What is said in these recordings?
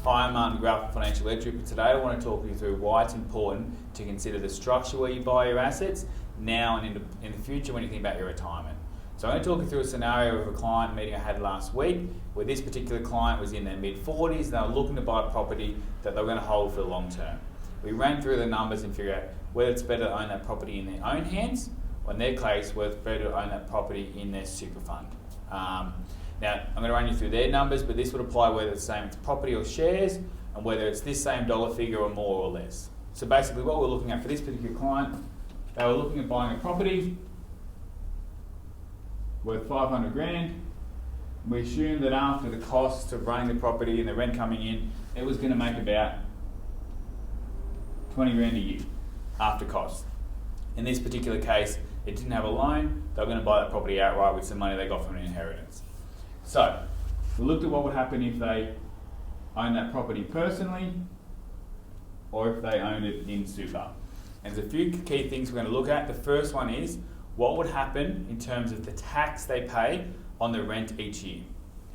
Hi, I'm Martin Graf from Financial Literacy, but today I want to talk you through why it's important to consider the structure where you buy your assets now and in the future when you think about your retirement. So I'm going to talk you through a scenario of a client meeting I had last week where this particular client was in their mid-40s and they were looking to buy a property that they were going to hold for the long term. We ran through the numbers and figured out whether it's better to own that property in their own hands, or in their case, whether it's better to own that property in their super fund. Now, I'm going to run you through their numbers, but this would apply whether it's the same as property or shares, and whether it's this same dollar figure or more or less. So basically what we're looking at for this particular client, they were looking at buying a property worth 500 grand. We assumed that after the cost of running the property and the rent coming in, it was going to make about 20 grand a year after cost. In this particular case, it didn't have a loan, they were going to buy that property outright with some money they got from an inheritance. So, we looked at what would happen if they owned that property personally or if they owned it in super. And there's a few key things we're going to look at. The first one is what would happen in terms of the tax they pay on the rent each year.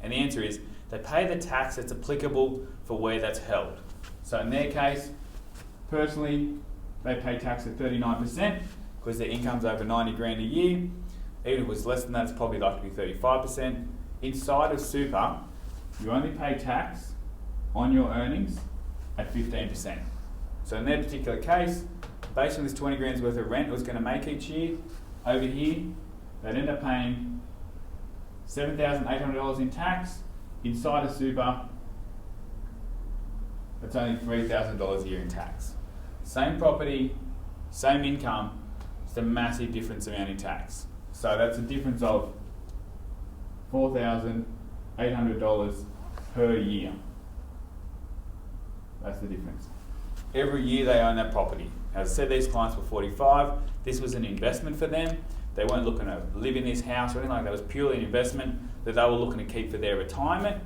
And the answer is they pay the tax that's applicable for where that's held. So in their case, personally, they pay tax at 39% because their income's over 90 grand a year. Even if it was less than that, it's probably likely to be 35%. Inside of super, you only pay tax on your earnings at 15%. So in their particular case, based on this 20 grand's worth of rent it was going to make each year, over here, they'd end up paying $7,800 in tax. Inside of super, that's only $3,000 a year in tax. Same property, same income, it's a massive difference amount in tax. So that's a difference of $4,800 per year. That's the difference. Every year they own that property. As I said, these clients were 45. This was an investment for them. They weren't looking to live in this house or anything like that. It was purely an investment that they were looking to keep for their retirement.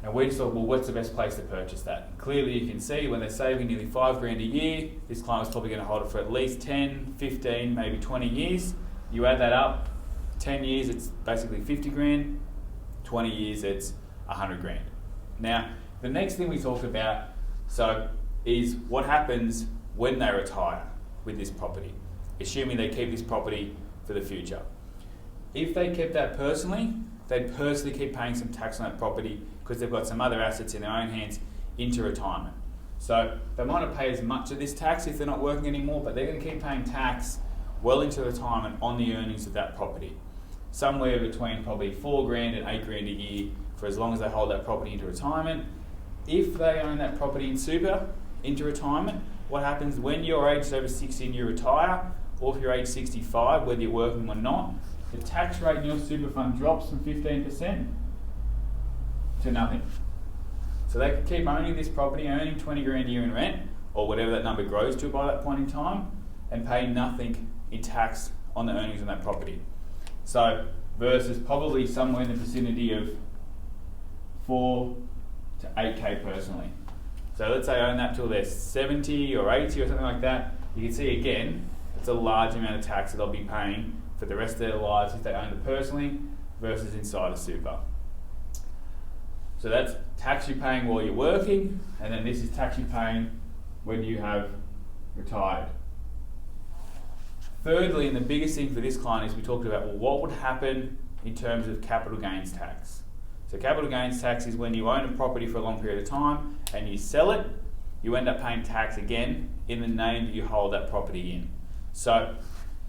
And we just thought, well, what's the best place to purchase that? And clearly you can see when they're saving nearly 5 grand a year, this client was probably going to hold it for at least 10, 15, maybe 20 years. You add that up, 10 years it's basically 50 grand, 20 years it's 100 grand. Now, the next thing we talked about is what happens when they retire with this property, assuming they keep this property for the future. If they kept that personally, they'd personally keep paying some tax on that property because they've got some other assets in their own hands into retirement. So they might not pay as much of this tax if they're not working anymore, but they're going to keep paying tax well into retirement on the earnings of that property. Somewhere between probably 4 grand and 8 grand a year for as long as they hold that property into retirement. If they own that property in super into retirement, what happens when you're aged over 60 and you retire, or if you're age 65, whether you're working or not, the tax rate in your super fund drops from 15% to nothing. So they could keep owning this property, earning 20 grand a year in rent, or whatever that number grows to by that point in time, and pay nothing in tax on the earnings on that property. So versus probably somewhere in the vicinity of 4 to 8k personally. So let's say own that till they're 70 or 80 or something like that. You can see again, it's a large amount of tax that they'll be paying for the rest of their lives if they own it personally versus inside a super. So that's tax you're paying while you're working, and then this is tax you're paying when you have retired. Thirdly, and the biggest thing for this client is we talked about, well, what would happen in terms of capital gains tax? So capital gains tax is when you own a property for a long period of time and you sell it, you end up paying tax again in the name that you hold that property in. So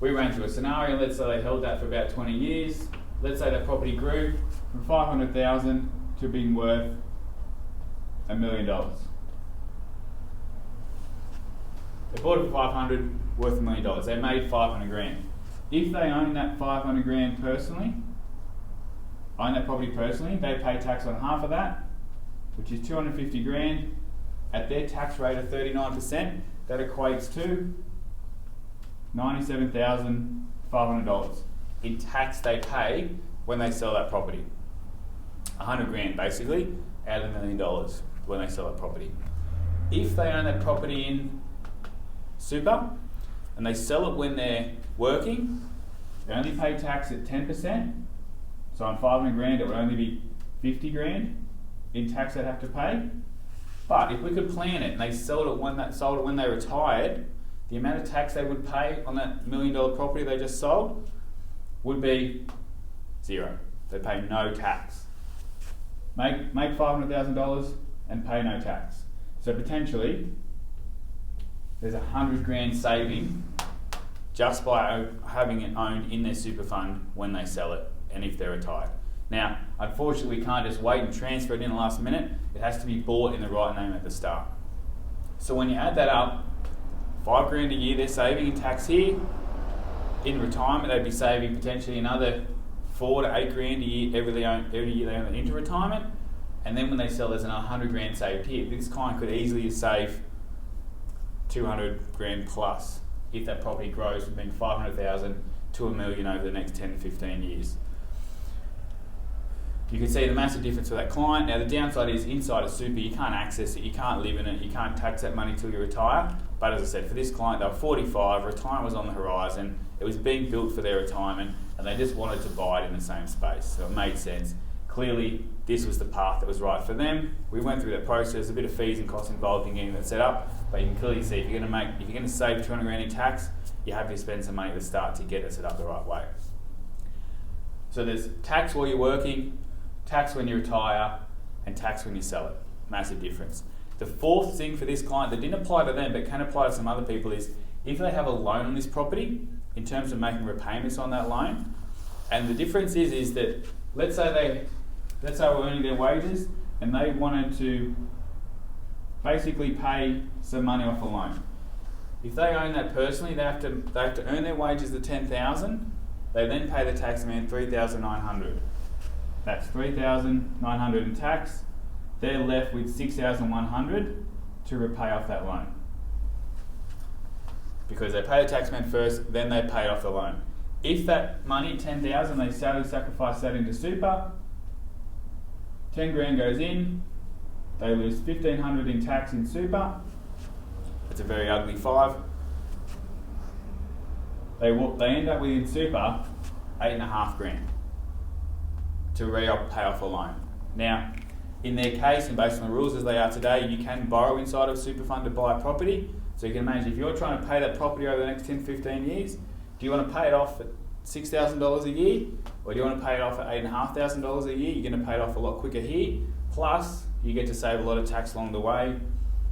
we ran through a scenario, let's say they held that for about 20 years. Let's say that property grew from 500,000 to being worth $1 million. They bought it for 500, worth $1 million. They made 500 grand. If they own that 500 grand personally, own that property personally, they pay tax on half of that, which is 250 grand. At their tax rate of 39%, that equates to $97,500 in tax they pay when they sell that property. 100 grand basically out of $1 million when they sell that property. If they own that property in super and they sell it when they're working, they only pay tax at 10%. So on 500 grand it would only be 50 grand in tax they'd have to pay. But if we could plan it and they sold it when they retired, the amount of tax they would pay on that $1 million property they just sold would be zero. They pay no tax. Make $500,000 and pay no tax. So potentially, there's $100,000 saving just by having it owned in their super fund when they sell it and if they're retired. Now, unfortunately, we can't just wait and transfer it in the last minute. It has to be bought in the right name at the start. So when you add that up, $5,000 a year they're saving in tax here. In retirement, they'd be saving potentially another $4,000 to $8,000 a year every year they own it into retirement. And then when they sell, there's another $100,000 saved here. This client could easily save $200,000 plus if that property grows from being $500,000 to $1 million over the next 10 to 15 years. You can see the massive difference for that client. Now the downside is inside a super, you can't access it, you can't live in it, you can't tax that money till you retire. But as I said, for this client, they were 45, retirement was on the horizon, it was being built for their retirement, and they just wanted to buy it in the same space. So it made sense. Clearly, this was the path that was right for them. We went through that process, a bit of fees and costs involved in getting that set up, but you can clearly see if you're going to save $200,000 in tax, you have to spend some money at the start to get it set up the right way. So there's tax while you're working, tax when you retire, and tax when you sell it. Massive difference. The fourth thing for this client that didn't apply to them but can apply to some other people is if they have a loan on this property in terms of making repayments on that loan, and the difference is that let's say we're earning their wages and they wanted to basically pay some money off a loan. If they own that personally, they have to earn their wages at $10,000. They then pay the tax man $3,900. That's $3,900 in tax. They're left with $6,100 to repay off that loan. Because they pay the tax man first, then they pay off the loan. If that money, $10,000, they sacrifice that into super, $10,000 goes in, they lose $1,500 in tax in super. It's a very ugly 5. They end up with in super $8,500 to pay off a loan. Now, in their case, and based on the rules as they are today, you can borrow inside of a super fund to buy a property. So you can imagine if you're trying to pay that property over the next 10, 15 years, do you want to pay it off at $6,000 a year, or do you want to pay it off at $8,500 a year? You're going to pay it off a lot quicker here. Plus, you get to save a lot of tax along the way.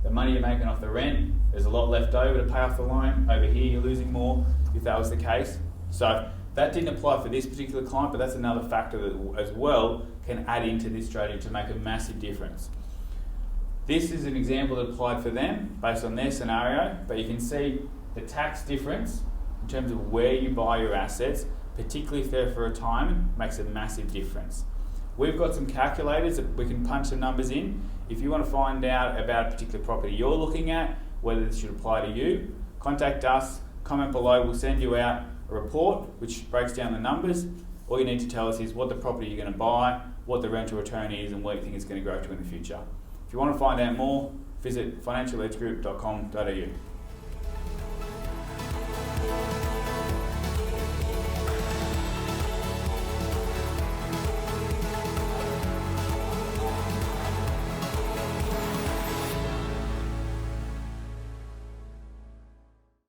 The money you're making off the rent, there's a lot left over to pay off the loan. Over here, you're losing more if that was the case. So that didn't apply for this particular client, but that's another factor that as well can add into this strategy to make a massive difference. This is an example that applied for them based on their scenario, but you can see the tax difference in terms of where you buy your assets, particularly if they're for retirement, makes a massive difference. We've got some calculators that we can punch some numbers in. If you want to find out about a particular property you're looking at, whether this should apply to you, contact us, comment below, we'll send you out a report which breaks down the numbers. All you need to tell us is what the property you're going to buy, what the rental return is, and what you think it's going to grow to in the future. If you want to find out more, visit financialedgegroup.com.au.